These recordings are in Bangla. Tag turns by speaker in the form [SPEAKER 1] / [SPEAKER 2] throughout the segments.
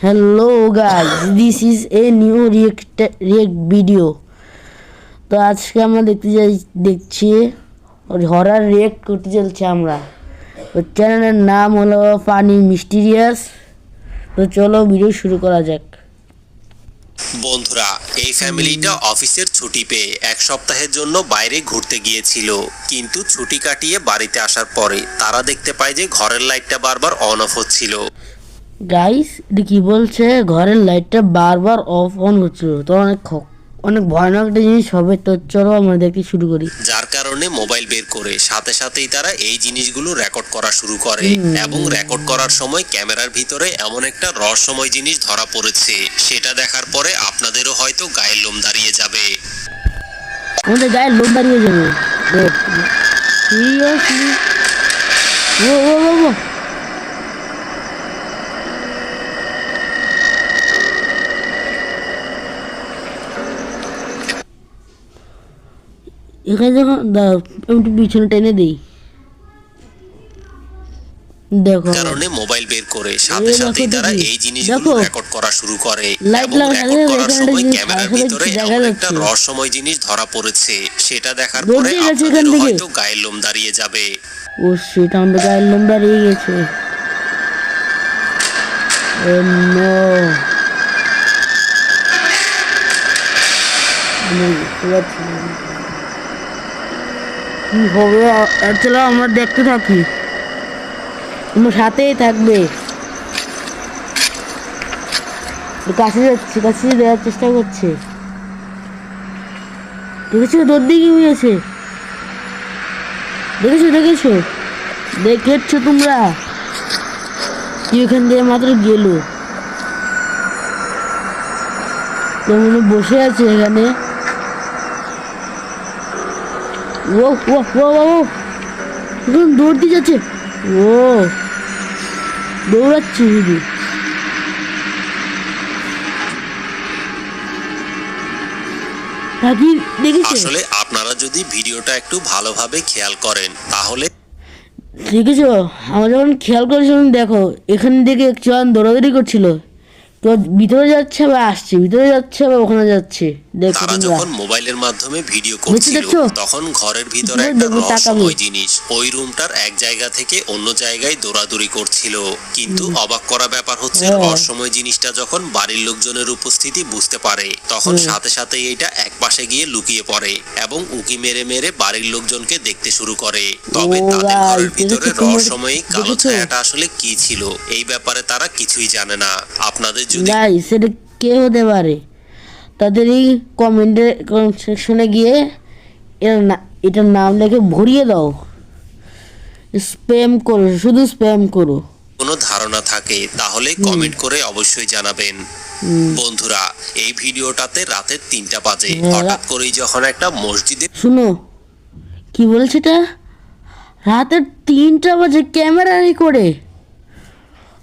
[SPEAKER 1] Hello guys, this is a new react video. তো আজকে আমরা দেখছি হরার রিয়েক্ট করতে চলছে আমরা। তো চ্যানেলের নাম হলো ফানি মিস্টিরিয়াস। তো চলো ভিডিও শুরু করা যাক।
[SPEAKER 2] বন্ধুরা, এই ফ্যামিলিটা অফিসের ছুটি পেয়ে এক সপ্তাহের জন্য বাইরে ঘুরতে গিয়েছিল, কিন্তু ছুটি কাটিয়ে বাড়িতে আসার পরে তারা দেখতে পায় যে ঘরের লাইটটা বারবার অন অফ হচ্ছিল।
[SPEAKER 1] গাইস, এটা কি বলছে? ঘরের লাইটটা বারবার অফ অন হচ্ছিল। তো অনেক ভয়ানক একটা জিনিস হবে। তো চলো আমরা দেখতে শুরু করি।
[SPEAKER 2] যার কারণে মোবাইল বের করে সাথে সাথেই তারা এই জিনিসগুলো রেকর্ড করা শুরু করে এবং রেকর্ড করার সময় ক্যামেরার ভিতরে এমন একটা রহস্যময় জিনিস ধরা পড়েছে, সেটা দেখার পরে আপনাদেরও হয়তো গায়ের লোম দাঁড়িয়ে যাবে।
[SPEAKER 1] আমাদের গায়ের লোম দাঁড়িয়ে যাবে। সিরিয়াসলি? ও এখানে যখন একটু পিছনে টেনে দিই, দেখো
[SPEAKER 2] কারণে মোবাইল বের করে সাথে সাথেই তারা এই জিনিসগুলো রেকর্ড করা শুরু করে এবং রেকর্ড করার সময় ক্যামেরার ভিতরে এমন একটা রহস্যময় জিনিস ধরা পড়েছে, সেটা দেখার পরে আপনাদেরও হয়তো গায়ের লোম দাঁড়িয়ে যাবে।
[SPEAKER 1] ও সেটা আমাদের গায়ের লোম দাঁড়িয়ে গেছে। ও নো, কি হবে? চলো আমরা দেখতে থাকি, তোমার সাথেই থাকবে। কাছে দেওয়ার চেষ্টা করছে। দেখেছো তোর দিকে হয়েছে? দেখেছো তোমরা? কি ওখান দিয়ে মাত্র গেল, তেমন বসে আছে এখানে। ও ও ও ও দৌড়তে যাচ্ছে। ও দৌড়াচ্ছে শুধু।
[SPEAKER 2] আসলে আপনারা যদি ভিডিওটা একটু ভালোভাবে খেয়াল করেন তাহলে
[SPEAKER 1] দেখেছো, আমরা যখন খেয়াল করেছিলাম, দেখো এখান থেকে একজন দৌড়াদৌড়ি করছিল, তো ভিতরে যাচ্ছে বা আসছে, ভিতরে যাচ্ছে বা ওখানে যাচ্ছে। দেখো
[SPEAKER 2] তারা যখন মোবাইলের মাধ্যমে ভিডিও করছিল তখন ঘরের ভিতরে একটা রহস্যময় জিনিস ওই রুমটার এক জায়গা থেকে অন্য জায়গায় দৌড়াদৌড়ি করছিল। কিন্তু অবাক করা ব্যাপার হচ্ছে, রহস্যময় জিনিসটা যখন বাড়ির লোকজনের উপস্থিতি বুঝতে পারে তখন সাথে সাথে এইটা এক পাশে গিয়ে লুকিয়ে পড়ে এবং উঁকি মেরে মেরে বাড়ির লোকজনকে দেখতে শুরু করে। তবে তাদের ঘরের ভিতরে রহস্যময় কালো ছায়াটা আসলে কি ছিল এই ব্যাপারে তারা কিছুই জানে না। আপনাদের যদি
[SPEAKER 1] সেটা কে হতে পারে, তাদের এই কমেন্টের সেকশনে গিয়ে এটার নাম লিখে ভরিয়ে দাও, স্প্যাম করো, শুধু স্প্যাম করো।
[SPEAKER 2] কোনো ধারণা থাকে তাহলে কমেন্ট করে অবশ্যই জানাবেন। বন্ধুরা, এই ভিডিওটাতে রাতের 3টা বাজে হঠাৎ করেই যখন একটা মসজিদে,
[SPEAKER 1] শুনো কি বলছে এটা, রাতের 3টা বাজে ক্যামেরা করে,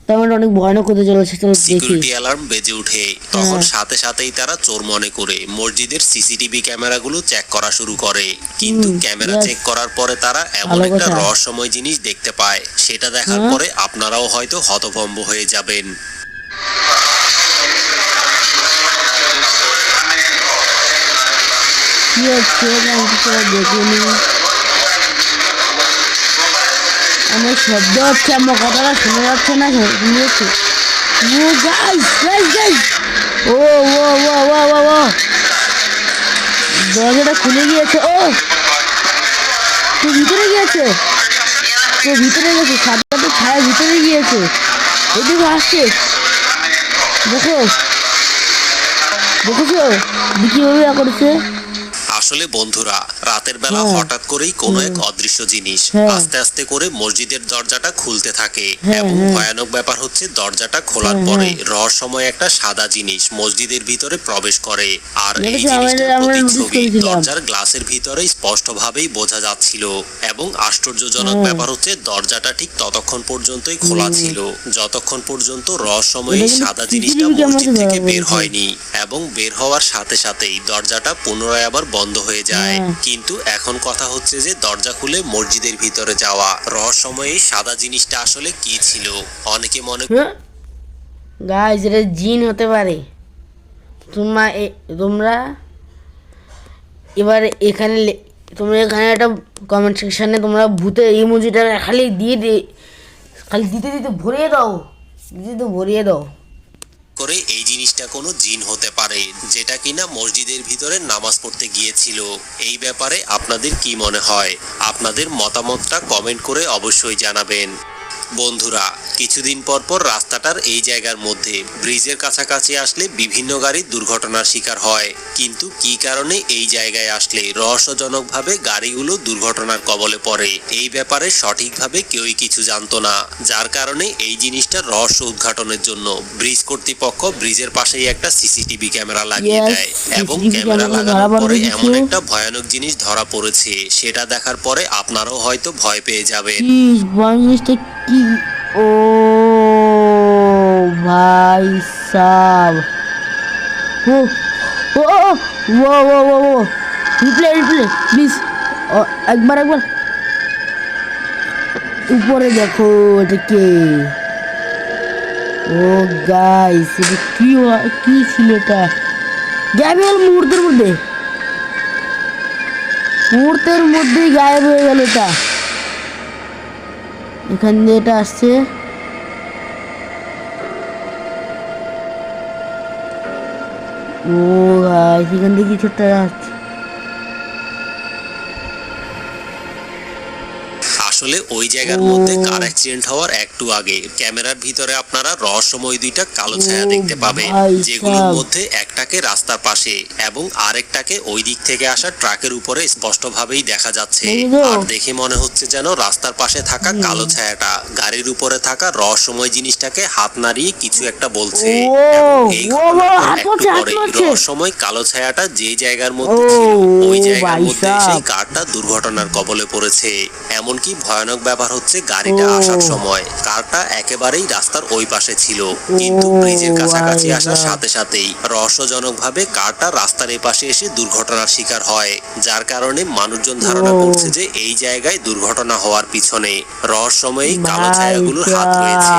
[SPEAKER 1] তেমন অনেক ভয়ানক হতে চলেছে।
[SPEAKER 2] সিকিউরিটি অ্যালার্ম বেজে ওঠে। তখন সাথে সাথেই তারা চোর মনে করে মসজিদের সিসিটিভি ক্যামেরাগুলো চেক করা শুরু করে। কিন্তু ক্যামেরা চেক করার পরে তারা এমন একটা রহস্যময় জিনিস দেখতে পায়, সেটা দেখার পরে আপনারাও হয়তো হতভম্ব হয়ে যাবেন।
[SPEAKER 1] আমার শব্দ হচ্ছে, আমার কথাটা শোনা যাচ্ছে না? শুনেছি। ও গাইস গাইস গাইস, ও ও ও ও ও ও দরজাটা খুলে গিয়েছে। ও তো ভিতরে গিয়েছে, সাদা ছায়া ভিতরে গিয়েছে। এদিকে আসছে, দেখেছো কিভাবে করেছে।
[SPEAKER 2] আসলে বন্ধুরা, রাতের বেলা হঠাৎ করেই কোনো এক অদৃশ্য জিনিস আস্তে আস্তে করে মসজিদের দরজাটা খুলতে থাকে এবং ভয়ানক ব্যাপার হচ্ছে, দরজাটা খোলার পরে রহস্যময় একটা সাদা জিনিস মসজিদের ভিতরে প্রবেশ করে। আর এই জিনিসটার প্রতিচ্ছবি দরজার গ্লাসের ভিতরে স্পষ্টভাবেই বোঝা যাচ্ছিল। এবং আশ্চর্যজনক ব্যাপার হচ্ছে, দরজাটা ঠিক ততক্ষণ পর্যন্তই খোলা ছিল যতক্ষণ পর্যন্ত রহস্যময় সাদা জিনিসটা মসজিদ থেকে বের হয়নি। এবং বের হওয়ার সাথে সাথেই দরজাটা পুনরায় আবার বন্ধ হয়ে যায়। কিন্তু এখন কথা হচ্ছে যে দরজা খুলে মসজিদের ভিতরে যাওয়া রহস্যময় সাদা জিনিসটা আসলে কি ছিল? অনেকে মনে
[SPEAKER 1] গাইস এটা জিন হতে পারে। তোমরা এবার এখানে তোমরা এখানে একটা কমেন্ট সেকশানে তোমরা ভূতের ইমোজিটা খালি খালি দিতে ভরিয়ে দাও, ভরিয়ে দাও।
[SPEAKER 2] করে এই জিনিসটা কোনো জিন হতে পারে যেটা কিনা মসজিদের ভিতরে নামাজ পড়তে গিয়েছিল। এই ব্যাপারে আপনাদের কি মনে হয়? আপনাদের মতামতটা কমেন্ট করে অবশ্যই জানাবেন। বন্ধুরা, কিছুদিন পর পর রাস্তাটার এই জায়গার মধ্যে ব্রিজের কাছাকাছি আসলে বিভিন্ন গাড়ি দুর্ঘটনার শিকার হয়, কিন্তু কি কারণে এই জায়গায় আসলে রহস্যজনকভাবে গাড়িগুলো দুর্ঘটনার কবলে পড়ে এই ব্যাপারে সঠিকভাবে কেউই কিছু জানতো না, যার কারণে এই জিনিসটার রহস্য উদ্ঘাটনের জন্য ব্রিজ কর্তৃপক্ষ ব্রিজের পাশেই একটা সিসিটিভি ক্যামেরা লাগিয়ে দেয় এবং ক্যামেরা লাগানোর পরে এমন একটা ভয়ানক জিনিস ধরা পড়েছে, সেটা দেখার পরে আপনারাও হয়তো ভয় পেয়ে যাবেন।
[SPEAKER 1] জিনিসটা কি? ও ভাই সাব, ও ও ও ও রিপ্লে প্লিজ একবার উপরে দেখো এটা কে? ও গাইস এটা কি ছিল? এটা গায়েব হয়ে গেল মুহূর্তের মধ্যেই গায়েব হয়ে গেল। এটা এখান দিয়ে এটা আসছে। ও গাইস এখান দিয়ে কিছু একটা আসছে।
[SPEAKER 2] আসলে ওই জায়গার মধ্যে কার অ্যাক্সিডেন্ট হওয়ার একটু আগে ক্যামেরার ভিতরে আপনারা রহস্যময় দুইটা কালো ছায়া দেখতে পাবেন, যেগুলোর মধ্যে একটাকে রাস্তার পাশে এবং আরেকটাকে ওই দিক থেকে আসা ট্রাকের উপরে স্পষ্টভাবেই দেখা যাচ্ছে। আর দেখে মনে হচ্ছে যেন রাস্তার পাশে থাকা কালো ছায়াটা গাড়ির উপরে থাকা রহস্যময় জিনিসটাকে হাত নাড়িয়ে কিছু একটা বলছে। এই রহস্যময় কালো ছায়াটা যে জায়গার মধ্যে ছিল ওই জায়গার মধ্যে সেই কারটা দুর্ঘটনার কবলে পড়েছে। এমনকি ভয়ানক ব্যাপার হচ্ছে গাড়িটা আসার সময় কারটা একেবারেই রাস্তার ওই পাশে ছিল, কিন্তু ব্রিজের কাছাকাছি আসার সাথে সাথেই রহস্যজনকভাবে কারটা রাস্তার এই পাশে এসে দুর্ঘটনার শিকার হয়, যার কারণে মানুষজন ধারণা করছে যে এই জায়গায় দুর্ঘটনা হওয়ার পিছনে রহস্যময়ী কালো ছায়াগুলোর হাত রয়েছে।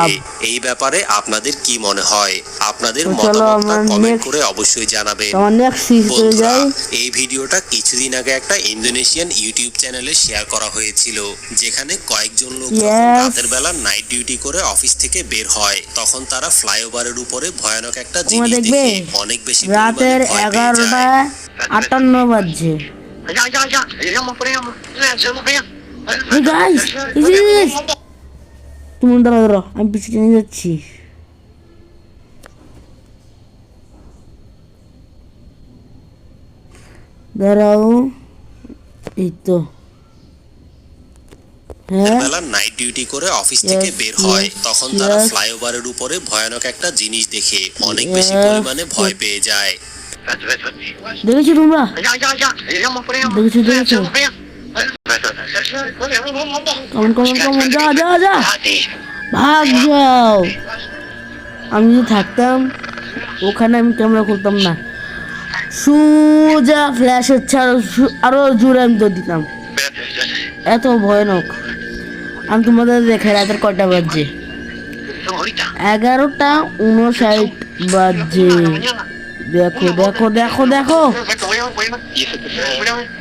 [SPEAKER 2] এই ব্যাপারে আপনাদের কি মনে হয়? আপনাদের মতামতটা কমেন্ট করে অবশ্যই জানাবেন। বন্ধুরা, এই ভিডিওটা কিছুদিন আগে একটা ইন্দোনেশিয়ান ইউটিউব চ্যানেলে শেয়ার করা হয়েছিল, যেখানে কয়েকজন লোক রাতের বেলা নাইট ডিউটি করে অফিস থেকে বের হয়, তখন তারা ফ্লাইওভারের উপরে ভয়ানক একটা জিনিস দেখে অনেক বেশি
[SPEAKER 1] রাতের 11:58 বাজছে। তুমি দাঁড়াও, আমি পিছিয়ে নিয়ে যাচ্ছি। দাঁড়াও, এই তো
[SPEAKER 2] বেলা নাইট ডিউটি করে অফিস থেকে বের হয়, তখন তারা ফ্লাইওভারের উপরে ভয়ানক একটা জিনিস দেখে অনেক বেশি পরিমাণে ভয় পেয়ে যায়।
[SPEAKER 1] দেখেছো তোমরা? দেখেছো কমন যা ভাগ যাও। আমি যদি থাকতাম ওখানে আমি ক্যামেরা খুলতাম না, সোজা ফ্ল্যাশ হচ্ছে আরো জোরে আমি তো দিতাম। এত ভয়ানক। আমি তোমাদের দেখে রাতের কটা বাজছে? 11:59 বাজছে। দেখো দেখো দেখো দেখো।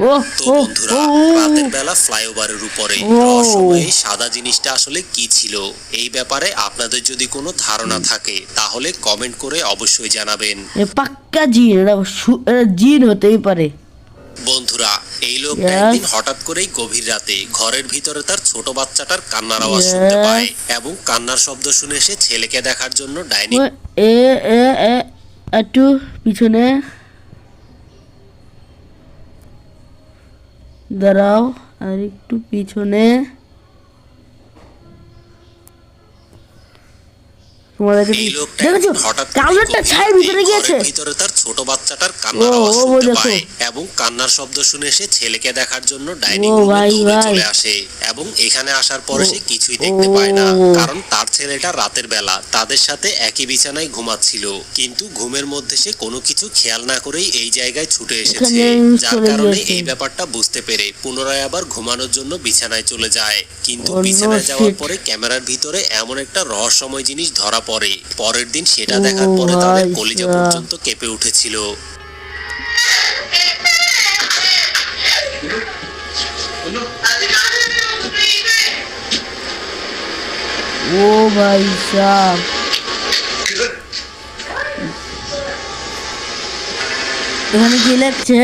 [SPEAKER 1] ও
[SPEAKER 2] বন্ধুরা, রাতের বেলা ফ্লাইওভারের উপরে রহস্যময় সাদা জিনিসটা আসলে কি ছিল? এই ব্যাপারে আপনাদের যদি কোনো ধারণা থাকে তাহলে কমেন্ট করে অবশ্যই জানাবেন।
[SPEAKER 1] পাক্কা জিন, জিন হতেই পারে।
[SPEAKER 2] বন্ধুরা, এই লোকটা একদিন হঠাৎ করেই গভীর রাতে ঘরের ভিতরে তার ছোট বাচ্চাটার কান্নার আওয়াজ শুনতে পায় এবং কান্নার শব্দ শুনে সে ছেলেকে দেখার জন্য ডাইনিং
[SPEAKER 1] একটু পিছনে দাঁড়াও, আর একটু পিছনে।
[SPEAKER 2] ভিতরে তার ছোট বাচ্চাটার কান্নার আওয়াজ শুনতে পায় এবং কান্নার শব্দ শুনে সে ছেলেকে দেখার জন্য ডাইনিং রুমে চলে আসে এবং এখানে আসার পরে সে কিছুই দেখতে পায় না, কারণ তার ছেলেটা রাতের বেলা তাদের সাথে একই বিছানায় ঘুমাচ্ছিল, কিন্তু ঘুমের মধ্যে সে কোনো কিছু খেয়াল না করেই এই জায়গায় ছুটে এসেছে, যার কারণে এই ব্যাপারটা বুঝতে পেরে পুনরায় আবার ঘুমানোর জন্য বিছানায় চলে যায়। কিন্তু বিছানায় যাওয়ার পরে ক্যামেরার ভিতরে এমন একটা রহস্যময় জিনিস ধরা পরে পরের দিন সেটা দেখার পরে তাদের কলিজা পর্যন্ত কেঁপে উঠেছিল।
[SPEAKER 1] ও ভাই সাব, এখানে কি লেখছে?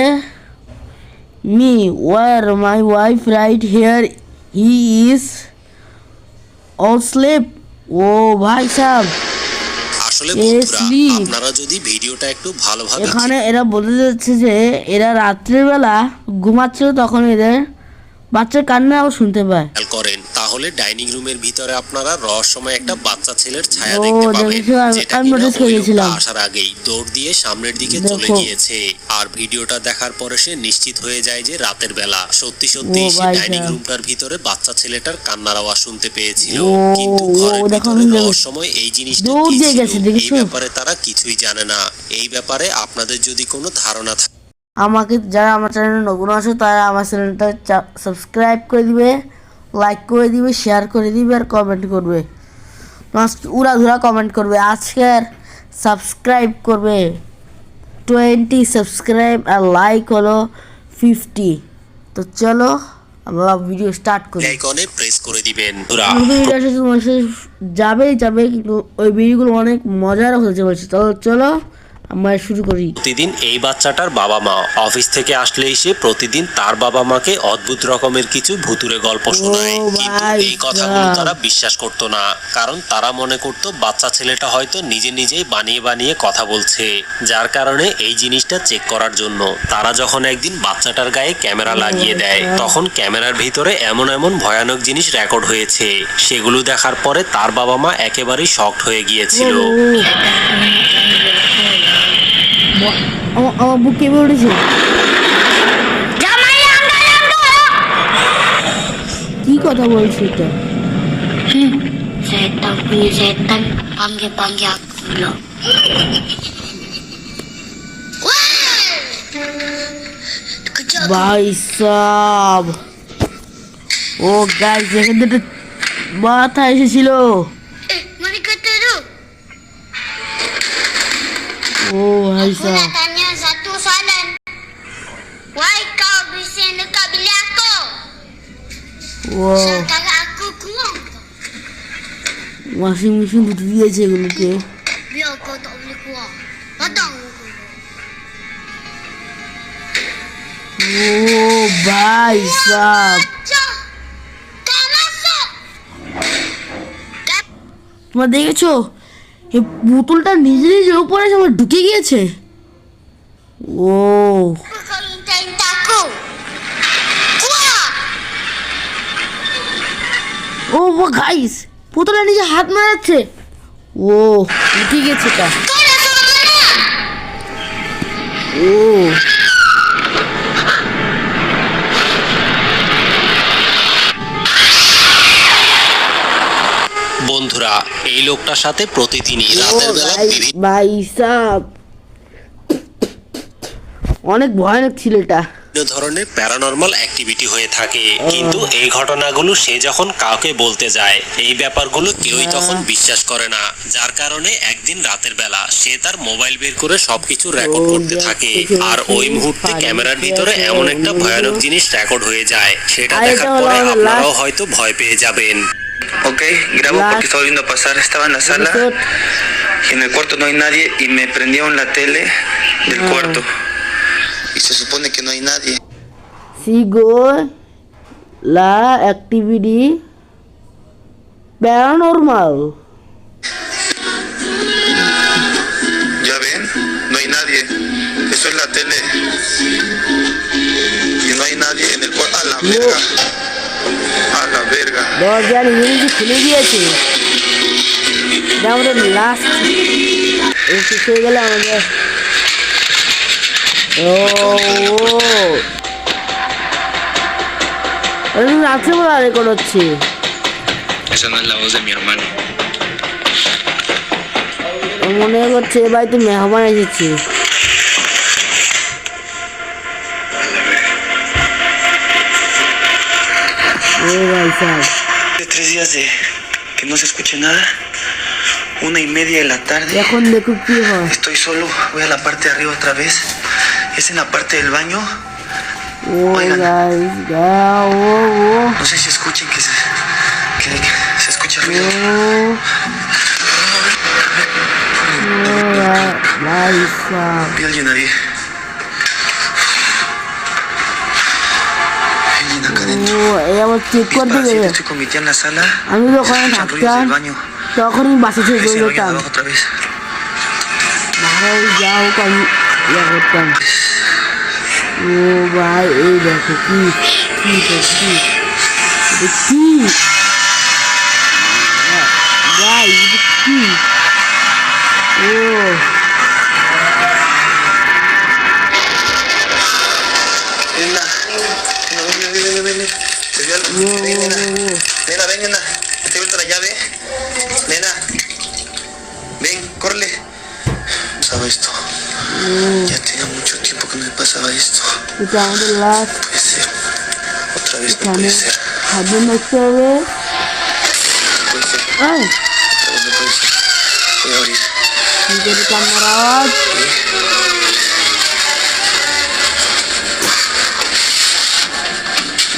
[SPEAKER 1] Me where my wife right here he is all sleep. ও ভাই সাব,
[SPEAKER 2] আসলে বন্ধুরা, আপনারা যদি ভিডিওটা একটু ভালোভাবে
[SPEAKER 1] এখানে এরা বলতে যাচ্ছে যে এরা রাত্রিবেলা ঘুমাচ্ছিল, তখন এদের বাচ্চার কান্নাও শুনতে পায়।
[SPEAKER 2] খেয়াল করেন তাহলে ডাইনিং রুমের ভিতরে আপনারা রহস্যময় একটা বাচ্চা ছেলের ছায়া দেখতে পাবেন, যেটা কিনা আসার আগেই দৌড় দিয়ে সামনের দিকে চলে গিয়েছে। আর ভিডিওটা দেখার পরে সে নিশ্চিত হয়ে যায় যে রাতের বেলা সত্যি সত্যি সে ডাইনিং রুমটার ভিতরে বাচ্চা ছেলেটার কান্নার আওয়াজ শুনতে পেয়েছিল। কিন্তু ঘরের ভিতরে রহস্যময় এই জিনিসটা কি ছিল, এই ব্যাপারে তারা কিছুই জানে না। এই ব্যাপারে আপনাদের যদি কোনো ধারণা থাকে,
[SPEAKER 1] আমাকে যারা আমার চ্যানেলে নতুন আসো তারা আমার চ্যানেলটা সাবস্ক্রাইব করে দিবে, লাইক করে দিবে, শেয়ার করে দিবে আর কমেন্ট করবে, উড়াধুরা কমেন্ট করবে। আজকের সাবস্ক্রাইব করবে 20 সাবস্ক্রাইব আর লাইক হলো 50। তো চলো আমরা ভিডিও স্টার্ট করি।
[SPEAKER 2] আইকনে প্রেস করে দিবেন।
[SPEAKER 1] যাবে কিন্তু ওই ভিডিওগুলো অনেক মজার হয়েছে বলছি। তো চলো আমরা শুরু করি।
[SPEAKER 2] প্রতিদিন এই বাচ্চাটার বাবা মা অফিস থেকে আসলে এসে প্রতিদিন তার বাবা মাকে অদ্ভুত রকমের কিছু ভুতুরে গল্প শোনায়। কিন্তু এই কথাগুলো তারা বিশ্বাস করতো না, কারণ তারা মনে করতো বাচ্চা ছেলেটা হয়তো নিজে নিজেই বানিয়ে বানিয়ে কথা বলছে। যার কারণে এই জিনিসটা চেক করার জন্য তারা যখন একদিন বাচ্চাটার গায়ে ক্যামেরা লাগিয়ে দেয়, তখন ক্যামেরার ভিতরে এমন এমন ভয়ানক জিনিস রেকর্ড হয়েছে, সেগুলো দেখার পরে তার বাবা মা একেবারেই শকড হয়ে গিয়েছিল।
[SPEAKER 1] আমার বুক কেঁপে উঠেছে। কি কথা বলছো এটা?
[SPEAKER 3] Setan punya setan panggil aku dulu.
[SPEAKER 1] ভাই সাব, ও গাইস এখান থেকে মাথা এসেছিল।
[SPEAKER 3] Mari kata tu.
[SPEAKER 1] ও ভাই
[SPEAKER 3] Aku
[SPEAKER 1] sub,
[SPEAKER 3] nak tanya satu soalan. Why kau bising dekat bilik aku?
[SPEAKER 1] O
[SPEAKER 3] Sekarang aku kurang.
[SPEAKER 1] Washing machine দুটো দিয়েছে এগুলোকে।
[SPEAKER 3] Biar kau tak boleh keluar. Datang aku.
[SPEAKER 1] ও ভাই সাব,
[SPEAKER 3] Kau masuk.
[SPEAKER 1] তোমরা দেখেছো এই বোতলটা নিজে নিজে উপরে আমার ঢুকে গিয়েছে। ও
[SPEAKER 3] Apa kau minta aku? Keluar.
[SPEAKER 1] ও গাইস, বোতলটা নিজে হাত মারাচ্ছে। ও উঠে গেছে তা।
[SPEAKER 3] Kau dah sampai mana?
[SPEAKER 1] ও
[SPEAKER 2] বন্ধুরা, এই লোকটার সাথে প্রতিদিনই রাতের বেলা
[SPEAKER 1] ভাই সাব, অনেক ভয়ানক ছিল এটা।
[SPEAKER 2] বিভিন্ন ধরনের প্যারানরমাল অ্যাক্টিভিটি হয়ে থাকে, কিন্তু এই ঘটনাগুলো সে যখন কাউকে বলতে যায় এই ব্যাপারগুলো কেউই তখন বিশ্বাস করে না। যার কারণে একদিন রাতের বেলা সে তার মোবাইল বের করে সবকিছু রেকর্ড করতে থাকে, আর ওই মুহূর্তে ক্যামেরার ভিতরে এমন একটা ভয়ানক জিনিস রেকর্ড হয়ে যায়, সেটা দেখার পরে আপনারাও হয়তো ভয় পেয়ে যাবেন।
[SPEAKER 4] Ok, grabo porque estaba viendo pasar, estaba en la sala y en el cuarto no hay nadie y me prendieron la tele del cuarto y se supone que no hay nadie.
[SPEAKER 1] Sigo la activity paranormal.
[SPEAKER 4] ¿Ya ven? No hay nadie. Eso es la tele. Y no hay nadie en el cuarto. ¡A la verga! ¡A la verga!
[SPEAKER 1] দরজা নিজে খুলে দিয়েছে। আমাদের লাস্ট শেষ হয়ে গেলে আমাদের রাত্রেবেলা রেকর্ড হচ্ছে।
[SPEAKER 4] Esa no es la voz de mi hermano.
[SPEAKER 1] মনে করছে ভাই তো মেহমান এসেছে।
[SPEAKER 4] De 3 días de que no se escuche nada. 1:30 de la tarde.
[SPEAKER 1] এখন দেখো কি হয়।
[SPEAKER 4] Estoy solo, voy a la parte de arriba otra vez. Es en la parte del baño.
[SPEAKER 1] ও
[SPEAKER 4] Oigan.
[SPEAKER 1] গাইস ও
[SPEAKER 4] No sé si escuchen que se escucha ruido.
[SPEAKER 1] Guys
[SPEAKER 4] Vi a alguien ahí. Hay alguien acá adentro.
[SPEAKER 1] এই আবার চেক
[SPEAKER 4] Mis
[SPEAKER 1] করতে
[SPEAKER 4] padres,
[SPEAKER 1] গেলে
[SPEAKER 4] estoy con mi tía en la sala.
[SPEAKER 1] আমি
[SPEAKER 4] Se
[SPEAKER 1] যখন
[SPEAKER 4] escuchan ruidos
[SPEAKER 1] থাকতাম
[SPEAKER 4] del baño.
[SPEAKER 1] তখনই বাসে চলে
[SPEAKER 4] Ese baño de
[SPEAKER 1] যেতাম
[SPEAKER 4] abajo otra vez.
[SPEAKER 1] ভাই যাও আমি ইয়া করতাম ও ভাই এই দেখো কি কি দেখছি কি ভাই কি ও
[SPEAKER 4] Nena, ven. Te vio algo. Ven, nena. Nena, ven, nena. Te he vuelto la llave. Nena. Ven, córrele. Pasaba esto. Ya tenía mucho tiempo que no me pasaba esto.
[SPEAKER 1] এটা আমাদের last
[SPEAKER 4] Puede ser. Otra vez no
[SPEAKER 1] এখানে
[SPEAKER 4] puede ser.
[SPEAKER 1] খাদ্য দেখতে হবে
[SPEAKER 4] Puede ser.
[SPEAKER 1] এই
[SPEAKER 4] Otra vez no puede ser. Voy a abrir.
[SPEAKER 1] নিজের কান্নার আওয়াজ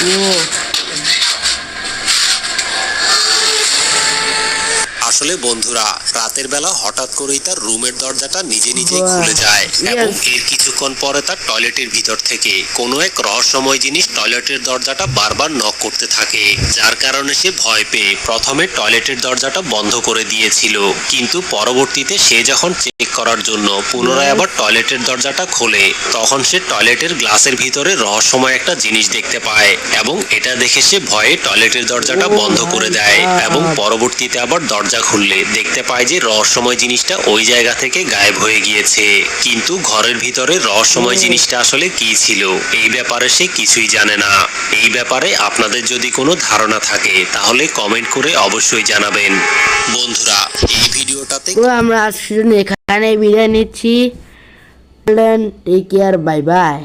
[SPEAKER 1] ও
[SPEAKER 2] আসলে বন্ধুরা রাতের বেলা হঠাৎ করেই তার রুমের দরজাটা নিজে নিজেই খুলে যায় এবং এর কিছুক্ষণ পরে তার টয়লেটের ভিতর থেকে কোনো এক রহস্যময় জিনিস টয়লেটের দরজাটা বারবার নক করতে থাকে, যার কারণে সে ভয় পেয়ে প্রথমে টয়লেটের দরজাটা বন্ধ করে দিয়েছিল, কিন্তু পরবর্তীতে সে যখন চেক করার জন্য পুনরায় আবার টয়লেটের দরজাটা খোলে তখন সে টয়লেটের গ্লাসের ভিতরে রহস্যময় একটা জিনিস দেখতে পায় এবং এটা দেখে সে ভয়ে টয়লেটের দরজাটা বন্ধ করে দেয় এবং পরবর্তীতে আবার দরজা খুললে দেখতে পায় যে রহস্যময় জিনিসটা ওই জায়গা থেকে গায়েব হয়ে গিয়েছে, কিন্তু ঘরের ভিতরে রহস্যময় জিনিসটা আসলে কি ছিল এই ব্যাপারে সে কিছুই জানে না। এই ব্যাপারে আপনাদের যদি কোনো ধারণা থাকে তাহলে কমেন্ট করে অবশ্যই জানাবেন। বন্ধুরা এই ভিডিওটাতে
[SPEAKER 1] তো আমরা আজকের জন্য এখানে বিদায় নিচ্ছি টেক কেয়ার বাই বাই।